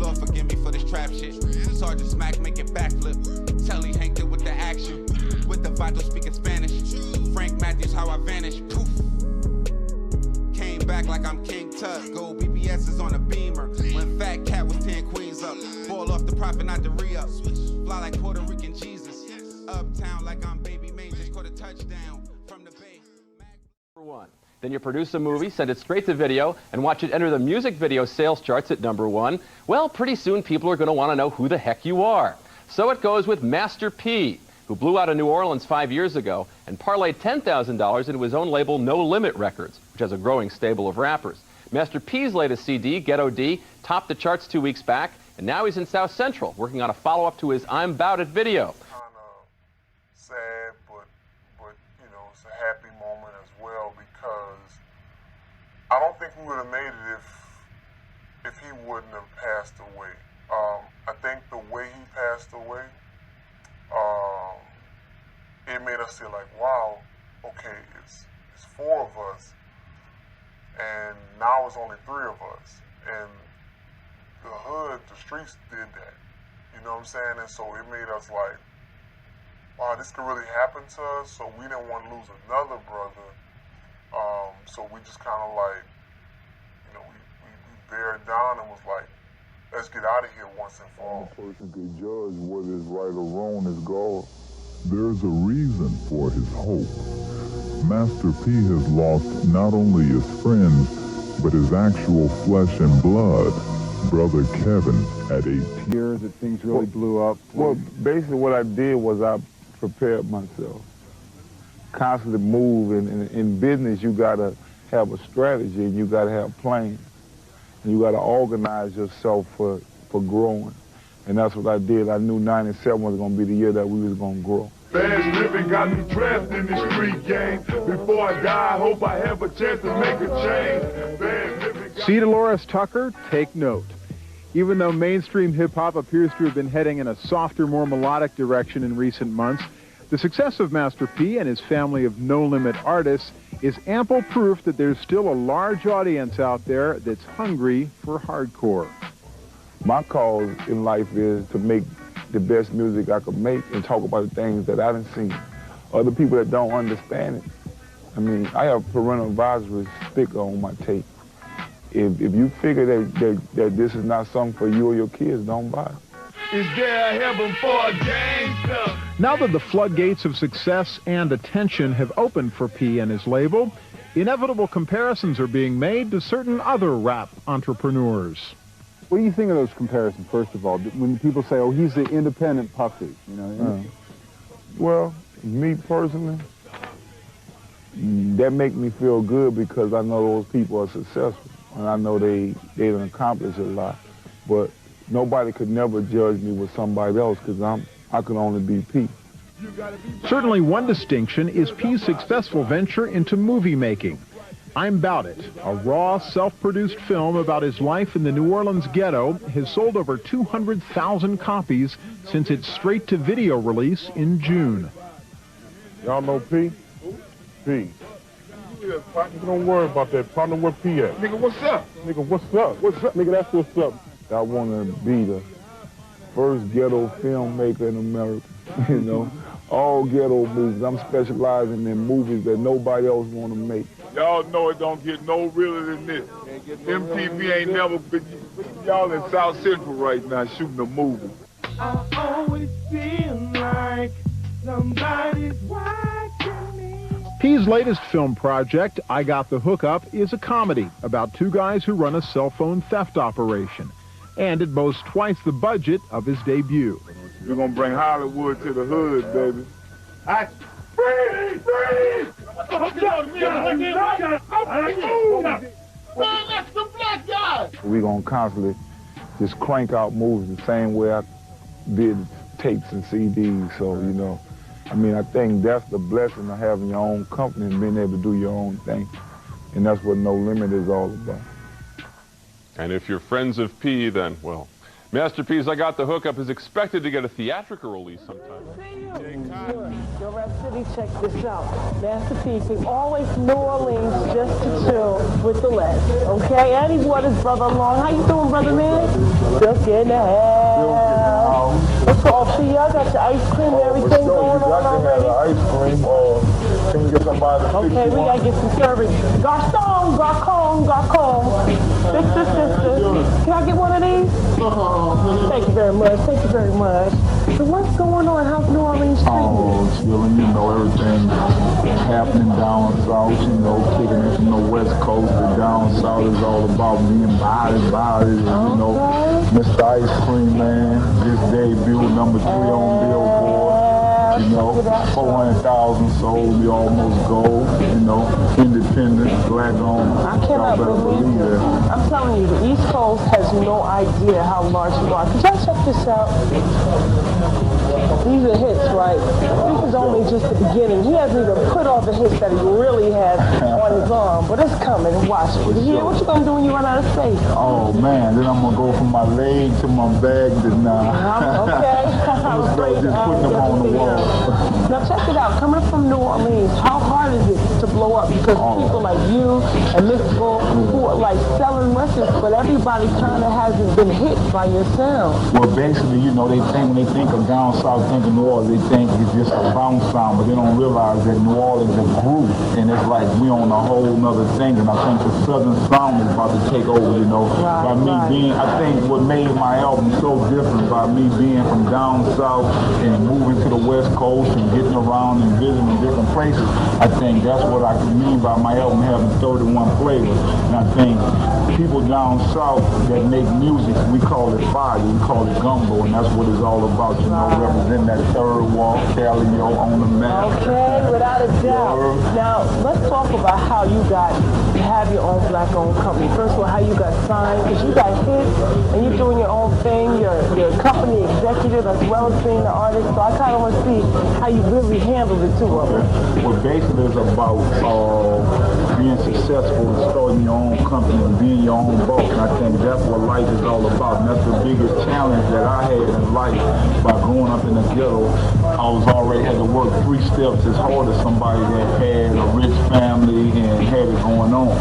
Lord forgive me for this trap shit. Sergeant Smack making backflip. Telly Hank did with the action. With the vital speaking Spanish. Frank Matthews, how I vanished. Poof. Came back like I'm King Tut. Gold BBS is on a beamer. When Fat Cat was 10 queens up. Ball off the profit, not the re-up. Fly like Puerto Rican Jesus. Uptown like I'm Baby May. Just caught a touchdown from the bay. #1. Then you produce a movie, send it straight to video, and watch it enter the music video sales charts at #1. Well, pretty soon people are going to want to know who the heck you are. So it goes with Master P, who blew out in New Orleans 5 years ago and parlayed $10,000 into his own label No Limit Records, which has a growing stable of rappers. Master P's latest CD, Ghetto D, topped the charts 2 weeks back, and now he's in South Central working on a follow-up to his I'm 'Bout It video. Kind of sad, but you know, it's a happy moment as well because I don't think we would have made it if he wouldn't have passed away. I think the way he passed away, it made us feel like, wow, okay, it's 4 of us, and now it's only 3 of us, and the hood, the streets did that, you know what I'm saying? And so it made us like, wow, this could really happen to us, so we didn't want to lose another brother, so we just kind of like, you know, we bared down and was like, let's get out of here once and for all. No person could judge what is right or wrong is God. There's a reason for his hope. Master P has lost not only his friends, but his actual flesh and blood, brother Kevin, at 18. Years that things really blew up. Well, basically what I did was I prepared myself. Constantly move. In business, you got to have a strategy, and you got to have plans. And you got to organize yourself for growing. And that's what I did. I knew 97 was going to be the year that we was going to grow. Fast living got me trapped in the street game. Before I die, I hope I have a chance to make a change. Fast living C. Dolores Tucker, take note. Even though mainstream hip-hop appears to have been heading in a softer, more melodic direction in recent months, the success of Master P and his family of no-limit artists is ample proof that there's still a large audience out there that's hungry for hardcore. My cause in life is to make the best music I could make and talk about the things that I done seen. Other people that don't understand it. I mean, I have parental advisory sticker on my tape. If you figure that this is not something for you or your kids, don't buy it. Is there a heaven for a gangster? Now that the floodgates of success and attention have opened for P and his label, inevitable comparisons are being made to certain other rap entrepreneurs. What do you think of those comparisons, first of all? When people say, oh, he's the independent Puffy, you know? Well, me personally, that make me feel good because I know those people are successful. And I know they done accomplished a lot. But nobody could never judge me with somebody else because I could only be P. Certainly one distinction is P's successful venture into movie making. I'm 'Bout It, a raw, self-produced film about his life in the New Orleans ghetto, has sold over 200,000 copies since its straight-to-video release in June. Y'all know P? P. Don't worry about that, partner. Where P at? Nigga, what's up? Nigga, what's up? What's up? Nigga, that's what's up. I want to be the first ghetto filmmaker in America, you know? All ghetto movies. I'm specializing in movies that nobody else want to make. Y'all know it don't get no realer than this. MTV ain't never been. Y'all in South Central right now shooting a movie. I always feel like somebody's watching me. P's latest film project, I Got the Hookup, is a comedy about 2 guys who run a cell phone theft operation. And it boasts twice the budget of his debut. We're gonna bring Hollywood to the hood, baby. Freeze! Freeze! What the fuck man, that's the black guy! We're going to constantly just crank out movies the same way I did tapes and CDs. So, you know, I mean, I think that's the blessing of having your own company and being able to do your own thing. And that's what No Limit is all about. And if you're friends of P, then, well, Master P's I Got the Hookup is expected to get a theatrical release sometime. Yo, Rap City, check this out. Master P came all the way from New Orleans just to chill with the Les. Okay? And he brought his brother along. How you doing, brother man? Just in the house. What's up, see? Y'all got your ice cream and everything going on already? Ice cream, or can you get somebody to Okay, we gotta get some service. Garçon, garçon, garçon. This. Can I get one of these? Thank you very much. Thank you very much. So what's going on? How's New Orleans treating you? Oh, chilling, you know, everything happening down south, you know, kicking it from the west coast. The down south is all about being body, you know. Mr. Ice Cream Man, this debut, number 3 on Billboard. You know, 400,000 sold, we almost gold, you know, independent, black owned. I cannot believe it. I'm telling you, the East Coast has no idea how large you are. Could y'all check this out? These are hits, right? This is only just the beginning. He hasn't even put all the hits that he really has on his arm, but it's coming. Watch it. You hear what you gonna do when you run out of space? Oh man, then I'm gonna go from my leg to my bag to now. Okay. I'm gonna start just putting them on the wall. Now check it out. Coming from New Orleans, how hard is it to blow up? Because people like you and Mystical who are like selling records, but everybody kind of hasn't been hit by your sound. Well, basically, you know, when they think of down south, think of New Orleans, they think it's just a bounce sound, but they don't realize that New Orleans is a group, and it's like we on a whole nother thing, and I think the southern sound is about to take over, you know. By me being, I think what made my album so different by me being from down south and moving to the west coast and getting around and visiting different places, I think that's what I can mean by my album having 31 flavors. And I think people down south that make music, we call it fire, we call it gumbo, and that's what it's all about, you know, representing that third wall, Calio on the map. Okay, without a doubt. Now, let's talk about how you have your own black-owned company. First of all, how you got signed, because you got hits, and you're doing your own thing, you're a company executive as well as being an artist, so I kind of want to see how you really handle the two of them. Well, basically it's about being successful and starting your own company and being your own boss, and I think that's what life is all about, and that's the biggest challenge that I had in life by growing up in the ghetto. I was already had to work 3 steps as hard as somebody that had a rich family and had it going on.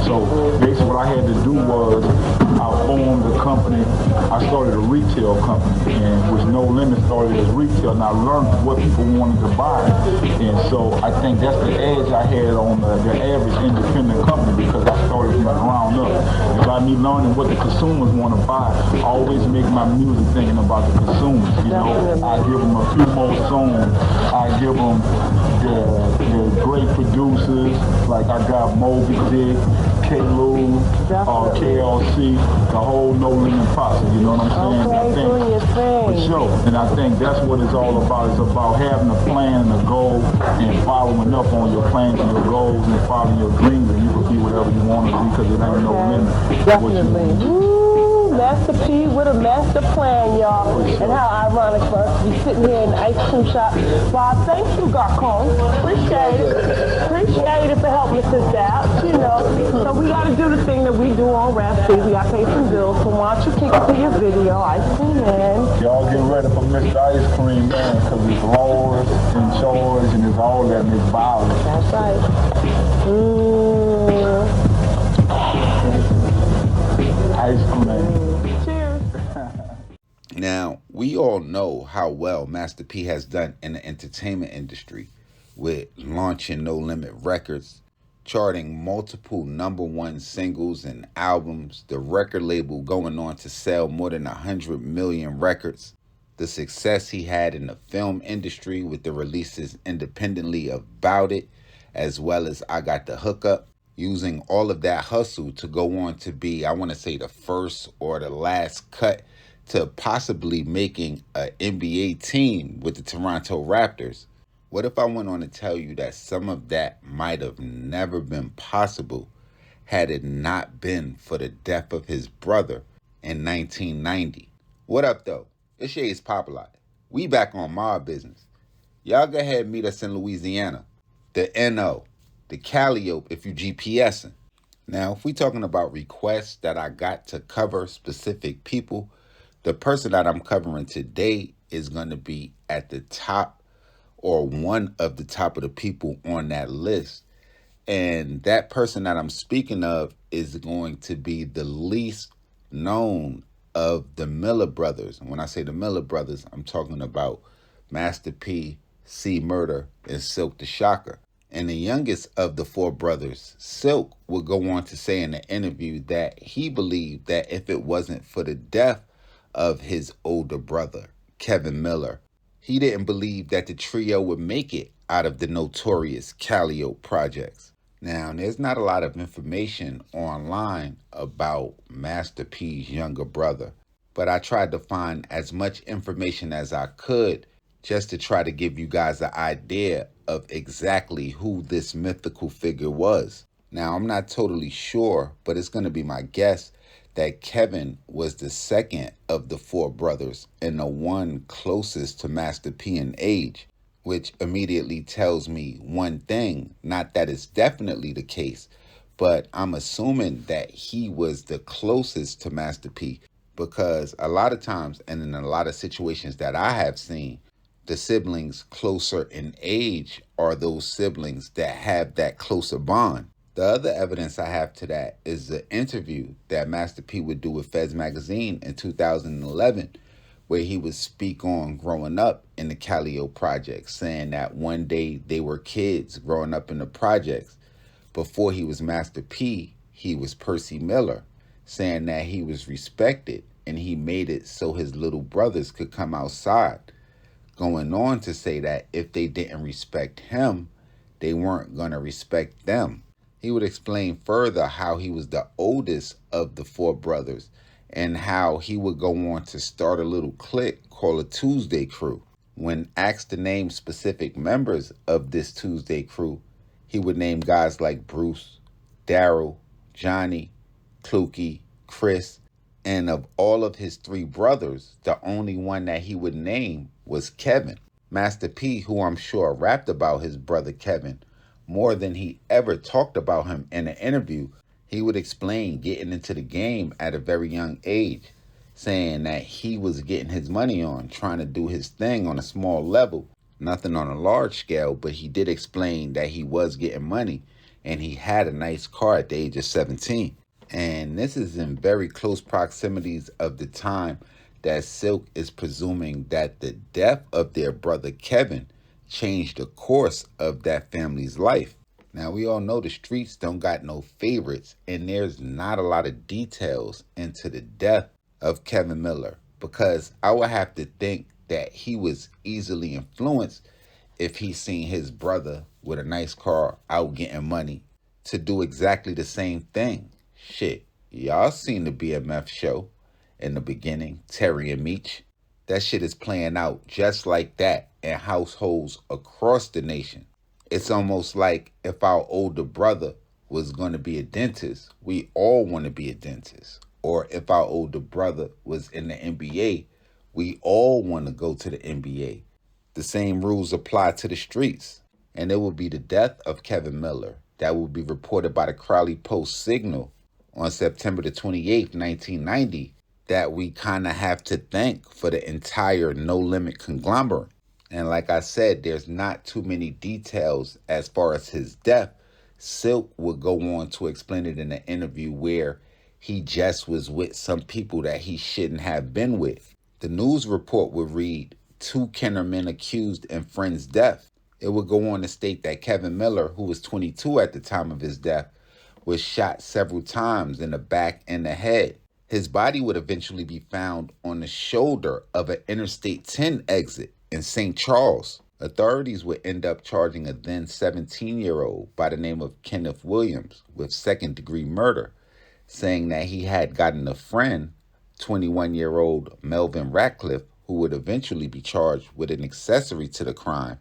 So basically what I had to do was I formed a company. I started a retail company, and with No Limit started as retail, and I learned what people wanted to buy. And so I think that's the edge I had on the average independent company, because I started from the ground up. And by me learning what the consumers want to buy, I always make my music thinking about the consumers. You know, I give them a few more songs. I give them the great producers, like I got MOBB, K-Lou, KLC, the whole No Limit posse, you know what I'm saying? Okay, doing your thing. For sure. And I think that's what it's all about. It's about having a plan and a goal and following up on your plans and your goals and following your dreams, and you can be whatever you want to be, because it ain't no limit. Definitely. Woo, Master P with a master plan, y'all. And how ironic for us to be sitting here in the ice cream shop. Bob, thank you, Garcon. Appreciate it. Appreciate it for helping us out, you know. So we got to do the thing that we do on Rap City. We got to pay some bills. So why don't you kick it to your video, Ice Cream Man. Y'all get ready for Mr. Ice Cream Man, because it's laws and chores and it's all that and it's violence. That's right. Ice Cream Man. Now, we all know how well Master P has done in the entertainment industry, with launching No Limit Records, charting multiple #1 singles and albums, the record label going on to sell more than 100 million records, the success he had in the film industry with the releases independently of Bout It, as well as I Got the Hookup, using all of that hustle to go on to be, I want to say, the first or the last cut to possibly making an NBA team with the Toronto Raptors. What if I went on to tell you that some of that might have never been possible had it not been for the death of his brother in 1990? What up, though? It's Shay's Popalot. We back on MOBB business. Y'all go ahead and meet us in Louisiana. The NO. The Calliope if you GPSing. Now, if we talking about requests that I got to cover specific people, The person that I'm covering today is going to be at the top, or one of the top of the people on that list. And that person that I'm speaking of is going to be the least known of the Miller brothers. And when I say the Miller brothers, I'm talking about Master P, C Murder, and Silk the Shocker. And the youngest of the four brothers, Silk, would go on to say in the interview that he believed that if it wasn't for the death of his older brother, Kevin Miller, he didn't believe that the trio would make it out of the notorious Calliope projects. Now, there's not a lot of information online about Master P's younger brother, but I tried to find as much information as I could just to try to give you guys an idea of exactly who this mythical figure was. Now, I'm not totally sure, but it's going to be my guess that Kevin was the second of the four brothers and the one closest to Master P in age, which immediately tells me one thing, not that it's definitely the case, but I'm assuming that he was the closest to Master P, because a lot of times, and in a lot of situations that I have seen, the siblings closer in age are those siblings that have that closer bond. The other evidence I have to that is the interview that Master P would do with Feds Magazine in 2011, where he would speak on growing up in the Calliope projects, saying that one day they were kids growing up in the projects. Before he was Master P, he was Percy Miller, saying that he was respected and he made it so his little brothers could come outside, going on to say that if they didn't respect him, they weren't going to respect them. He would explain further how he was the oldest of the four brothers and how he would go on to start a little clique called a Tuesday Crew. When asked to name specific members of this Tuesday Crew, he would name guys like Bruce, Daryl, Johnny, Clukie, Chris, and of all of his three brothers, the only one that he would name was Kevin. Master P, who I'm sure rapped about his brother Kevin more than he ever talked about him in an interview, he would explain getting into the game at a very young age, saying that he was getting his money on, trying to do his thing on a small level, nothing on a large scale, but he did explain that he was getting money and he had a nice car at the age of 17. And this is in very close proximities of the time that Silk is presuming that the death of their brother Kevin changed the course of that family's life. Now, we all know the streets don't got no favorites, and there's not a lot of details into the death of Kevin Miller, because I would have to think that he was easily influenced if he seen his brother with a nice car out getting money to do exactly the same thing. Shit, y'all seen the BMF show in the beginning, Terry and Meech. That shit is playing out just like that in households across the nation. It's almost like if our older brother was going to be a dentist, we all want to be a dentist. Or if our older brother was in the NBA, we all want to go to the NBA. The same rules apply to the streets. And it will be the death of Kevin Miller that will be reported by the Crowley Post-Signal on September the 28th, 1990, that we kind of have to thank for the entire No Limit conglomerate. And like I said, there's not too many details as far as his death. Silk would go on to explain it in an interview where he just was with some people that he shouldn't have been with. The news report would read, 2 Kennermen accused in friend's death. It would go on to state that Kevin Miller, who was 22 at the time of his death, was shot several times in the back and the head. His body would eventually be found on the shoulder of an Interstate 10 exit in St. Charles. Authorities would end up charging a then 17-year-old by the name of Kenneth Williams with second-degree murder, saying that he had gotten a friend, 21-year-old Melvin Ratcliffe, who would eventually be charged with an accessory to the crime,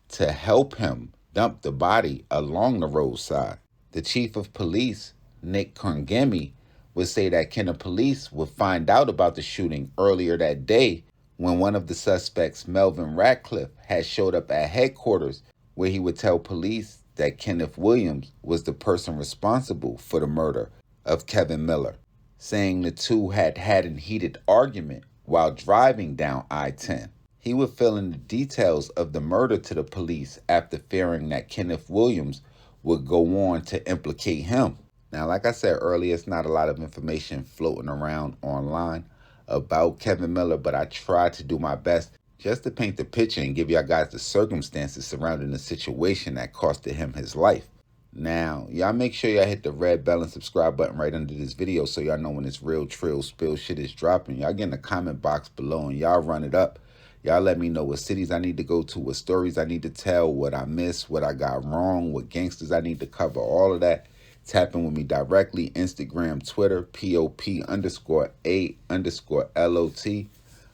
to help him dump the body along the roadside. The chief of police, Nick Kongemi, would say that Kenner police would find out about the shooting earlier that day when one of the suspects, Melvin Ratcliffe, had showed up at headquarters, where he would tell police that Kenneth Williams was the person responsible for the murder of Kevin Miller, saying the two had had a heated argument while driving down I-10. He would fill in the details of the murder to the police after fearing that Kenneth Williams would go on to implicate him. Now, like I said earlier, it's not a lot of information floating around online about Kevin Miller, but I tried to do my best just to paint the picture and give y'all guys the circumstances surrounding the situation that costed him his life. Now, y'all make sure y'all hit the red bell and subscribe button right under this video so y'all know when this real trill spill shit is dropping. Y'all get in the comment box below and y'all run it up. Y'all let me know what cities I need to go to, what stories I need to tell, what I missed, what I got wrong, what gangsters I need to cover, all of that. Tap in with me directly, Instagram, Twitter, POP_A_LOT.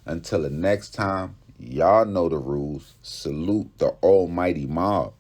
Until the next time, y'all know the rules. Salute the almighty mob.